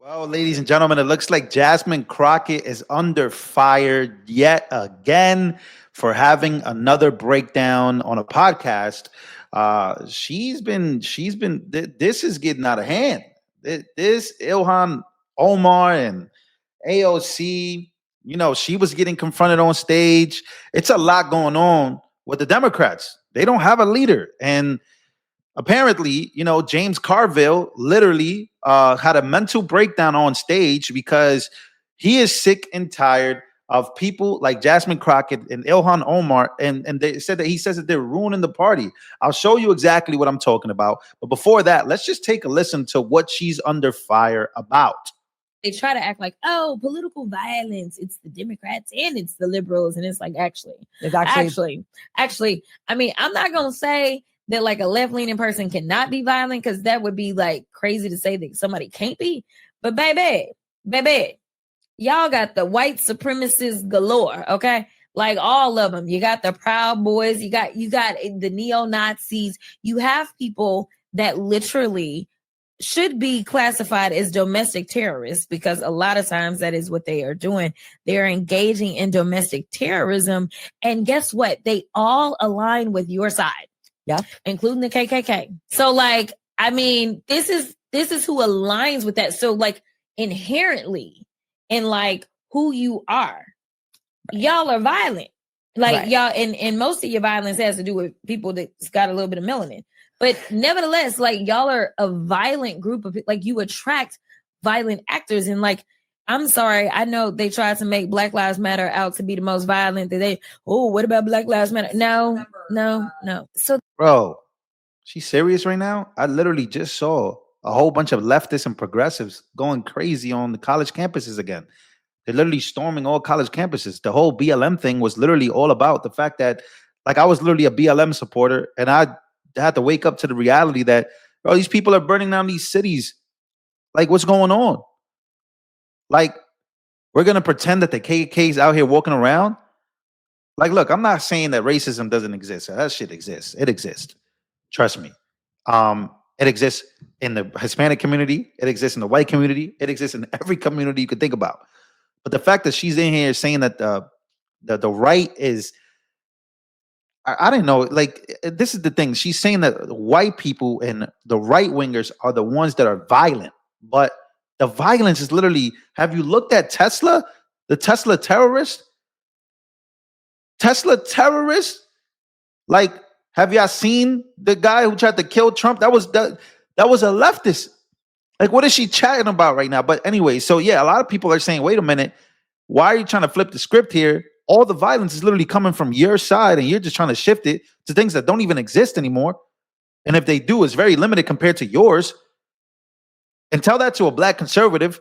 Well, ladies and gentlemen, it looks like Jasmine Crockett is under fire yet again for having another breakdown on a podcast. This is getting out of hand. This Ilhan Omar and AOC, she was getting confronted on stage. It's a lot going on with the Democrats. They don't have a leader. And apparently, James Carville literally had a mental breakdown on stage because he is sick and tired of people like Jasmine Crockett and Ilhan Omar, and they said that he says that they're ruining the party. I'll show you exactly what I'm talking about. But before that, let's just take a listen to what she's under fire about. They try to act like, oh, political violence, it's the Democrats and it's the liberals. And it's like, actually, I mean, I'm not going to say that like a left-leaning person cannot be violent, because that would be like crazy to say that somebody can't be. But baby, y'all got the white supremacists galore, okay? Like all of them. You got the Proud Boys, you got the neo-Nazis. You have people that literally should be classified as domestic terrorists, because a lot of times that is what they are doing. They're engaging in domestic terrorism. And guess what? They all align with your side. Yeah, including the KKK. So like, I mean, this is who aligns with that. So like inherently in like who you are, y'all are violent. Like y'all, and most of your violence has to do with people that's got a little bit of melanin. But nevertheless, like y'all are a violent group of people. Like you attract violent actors. And like, I'm sorry, I know they tried to make Black Lives Matter out to be the most violent. What about Black Lives Matter? No. So, bro, she's serious right now? I literally just saw a whole bunch of leftists and progressives going crazy on the college campuses again. They're literally storming all college campuses. The whole BLM thing was literally all about the fact that, like, I was literally a BLM supporter, and I had to wake up to the reality that, bro, these people are burning down these cities. Like, what's going on? Like, we're going to pretend that the KKK is out here walking around? Like, look, I'm not saying that racism doesn't exist. That shit exists. It exists. Trust me. It exists in the Hispanic community. It exists in the white community. It exists in every community you could think about. But the fact that she's in here saying that the right is, I didn't know. Like, this is the thing. She's saying that white people and the right wingers are the ones that are violent. But the violence is literally, have you looked at Tesla? The Tesla terrorist? Like, have y'all seen the guy who tried to kill Trump? That was a leftist. Like, what is she chatting about right now? But anyway, so yeah, a lot of people are saying, wait a minute, why are you trying to flip the script here? All the violence is literally coming from your side, and you're just trying to shift it to things that don't even exist anymore. And if they do, it's very limited compared to yours. And tell that to a black conservative.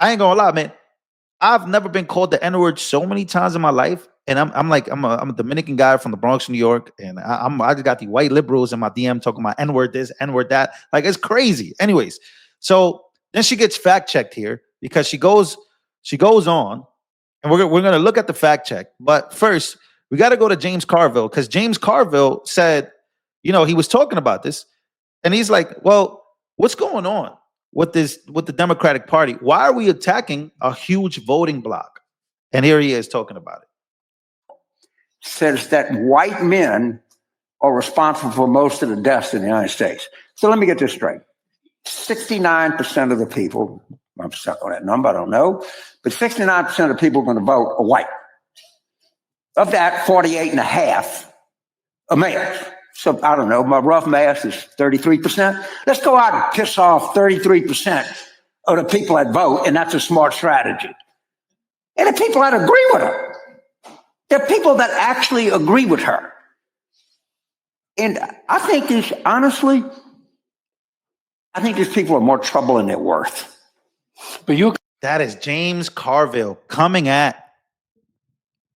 I ain't gonna lie, man. I've never been called the N-word so many times in my life. And I'm a Dominican guy from the Bronx, New York, and I just got the white liberals in my DM talking about N-word this, N-word that. Like, it's crazy. Anyways, so then she gets fact checked here because she goes on, and we're gonna look at the fact check. But first, we got to go to James Carville, because James Carville said, he was talking about this, and he's like, well, what's going on with the Democratic Party? Why are we attacking a huge voting bloc? And here he is talking about it. Says that white men are responsible for most of the deaths in the United States. So let me get this straight. 69% of the people, I'm stuck on that number, I don't know, but 69% of the people going to vote are white. Of that, 48.5 are males. So I don't know, my rough math is 33%. Let's go out and piss off 33% of the people that vote, and that's a smart strategy. And the people that agree with her. There are people that actually agree with her. And I think these people are more trouble than they're worth. But that is James Carville coming at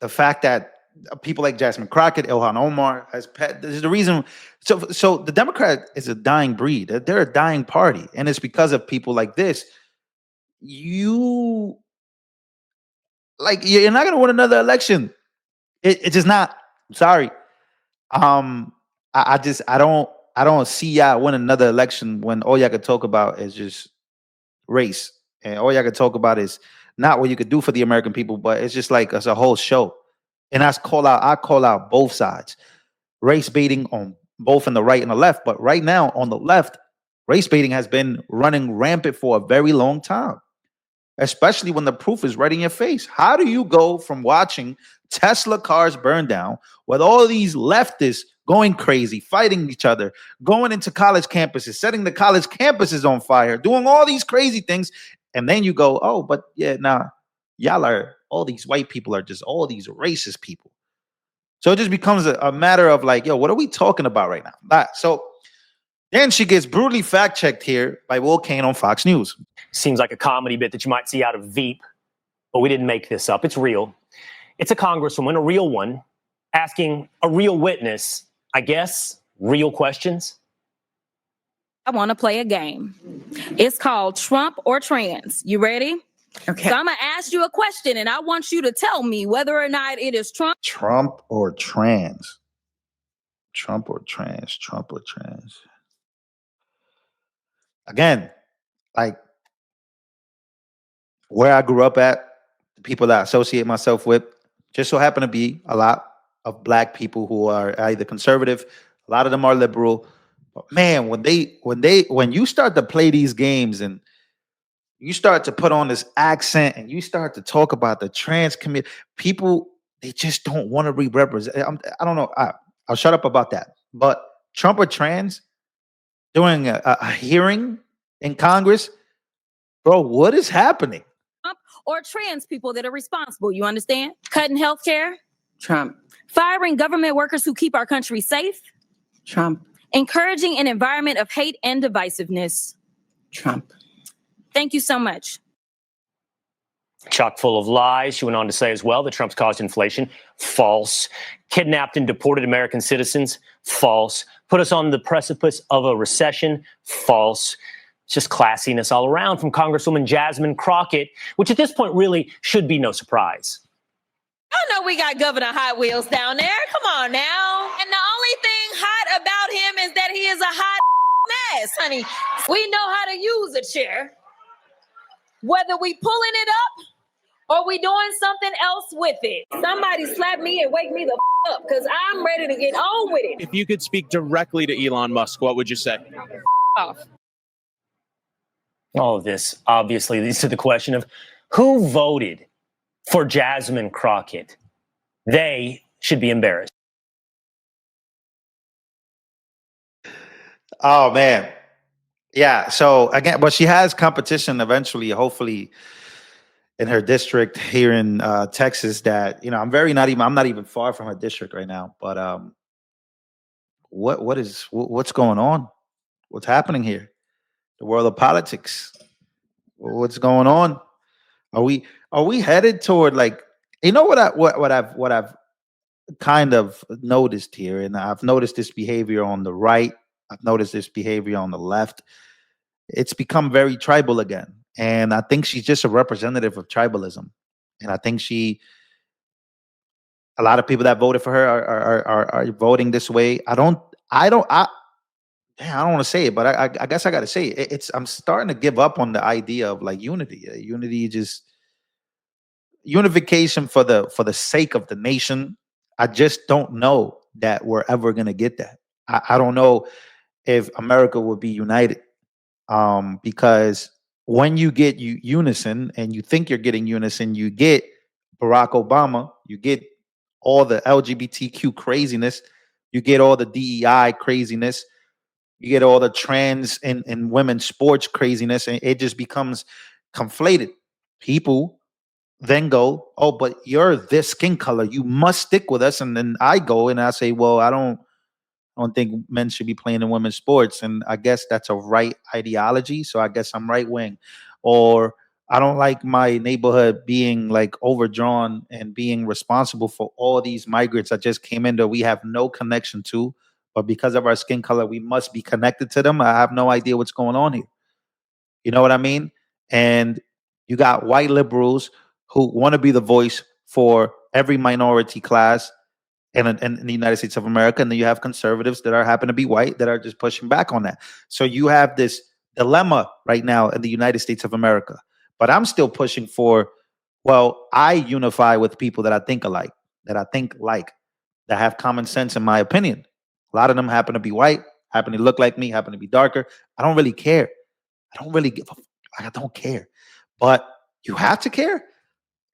the fact that people like Jasmine Crockett, Ilhan Omar, this is the reason. So the Democrat is a dying breed. They're a dying party. And it's because of people like this. You're not going to win another election. It's just not. I'm sorry. I don't see y'all win another election when all y'all can talk about is just race and all y'all can talk about is not what you could do for the American people, but it's just like it's a whole show. And I call out both sides. Race baiting on both in the right and the left. But right now on the left, race baiting has been running rampant for a very long time, especially when the proof is right in your face. How do you go from watching Tesla cars burn down with all these leftists going crazy, fighting each other, going into college campuses, setting the college campuses on fire, doing all these crazy things, and then you go, oh, but yeah, nah, y'all are, all these white people are just all these racist people. So it just becomes a matter of like, yo, what are we talking about right now? So then she gets brutally fact-checked here by Will Cain on Fox News. Seems like a comedy bit that you might see out of Veep, but we didn't make this up. It's real. It's a congresswoman, a real one, asking a real witness, I guess, real questions. I want to play a game. It's called Trump or Trans. You ready? Okay. So I'm going to ask you a question, and I want you to tell me whether or not it is Trump. Trump or trans? Trump or trans? Trump or trans? Again, like where I grew up at, the people that I associate myself with, just so happen to be a lot of black people who are either conservative, a lot of them are liberal. But man, when you start to play these games and you start to put on this accent and you start to talk about the trans community, people, they just don't want to be represented. I don't know. I'll shut up about that. But Trump or trans doing a hearing in Congress, bro, what is happening? Trump or trans people that are responsible, you understand? Cutting health care? Trump. Firing government workers who keep our country safe? Trump. Encouraging an environment of hate and divisiveness? Trump. Thank you so much. Chock full of lies. She went on to say as well that Trump's caused inflation. False. Kidnapped and deported American citizens. False. Put us on the precipice of a recession. False. Just classiness all around from Congresswoman Jasmine Crockett, which at this point really should be no surprise. I know we got Governor Hot Wheels down there. Come on now. And the only thing hot about him is that he is a hot mess, honey. We know how to use a chair. Whether we pulling it up or we doing something else with it. Somebody slap me and wake me the up because I'm ready to get on with it. If you could speak directly to Elon Musk, what would you say? Off. All of this obviously leads to the question of who voted for Jasmine Crockett. They should be embarrassed. Oh, man. Yeah. So again, but she has competition eventually, hopefully, in her district here in Texas. That I'm not even far from her district right now. But what's going on? What's happening here? The world of politics. What's going on? Are we headed toward like what I've kind of noticed here, and I've noticed this behavior on the right. I've noticed this behavior on the left. It's become very tribal again. And I think she's just a representative of tribalism. And I think a lot of people that voted for her are voting this way. I don't want to say it, but I guess I got to say it. I'm starting to give up on the idea of like unity. Unification for the sake of the nation. I just don't know that we're ever going to get that. I don't know if America will be united, because when you get unison and you think you're getting unison, you get Barack Obama, you get all the LGBTQ craziness, you get all the DEI craziness, you get all the trans and women's sports craziness, and it just becomes conflated. People then go, oh, but you're this skin color, you must stick with us. And then I go and I say, well, I don't think men should be playing in women's sports. And I guess that's a right ideology. So I guess I'm right wing. Or I don't like my neighborhood being like overdrawn and being responsible for all these migrants that just came in that we have no connection to. But because of our skin color, we must be connected to them. I have no idea what's going on here. You know what I mean? And you got white liberals who want to be the voice for every minority class in the United States of America. And then you have conservatives that happen to be white that are just pushing back on that. So you have this dilemma right now in the United States of America But I'm still pushing for, well, I unify with people that I think alike, that have common sense, in my opinion. A lot of them happen to be white, happen to look like me, happen to be darker. I don't really care. I don't really give a I don't care. But you have to care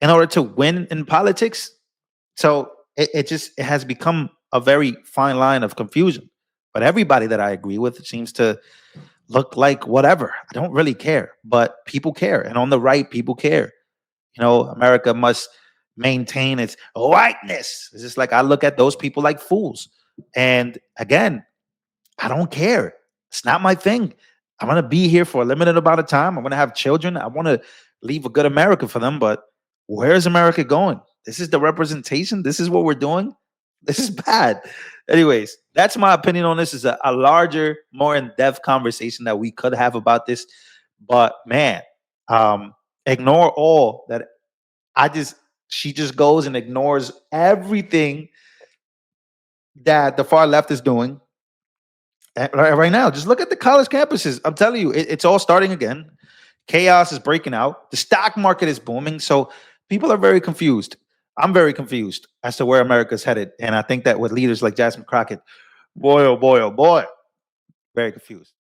in order to win in politics. So it has become a very fine line of confusion. But everybody that I agree with seems to look like whatever. I don't really care, but people care. And on the right, people care. You know, America must maintain its whiteness. It's just like I look at those people like fools. And again, I don't care. It's not my thing. I'm going to be here for a limited amount of time. I'm going to have children. I want to leave a good America for them. But where is America going? This is the representation. This is what we're doing. This is bad. Anyways, that's my opinion on this. Is a larger, more in-depth conversation that we could have about this. But man, ignore all that. She just goes and ignores everything that the far left is doing. Right now, just look at the college campuses. I'm telling you, it's all starting again. Chaos is breaking out. The stock market is booming. So people are very confused. I'm very confused as to where America's headed. And I think that with leaders like Jasmine Crockett, boy, oh boy, oh boy, very confused.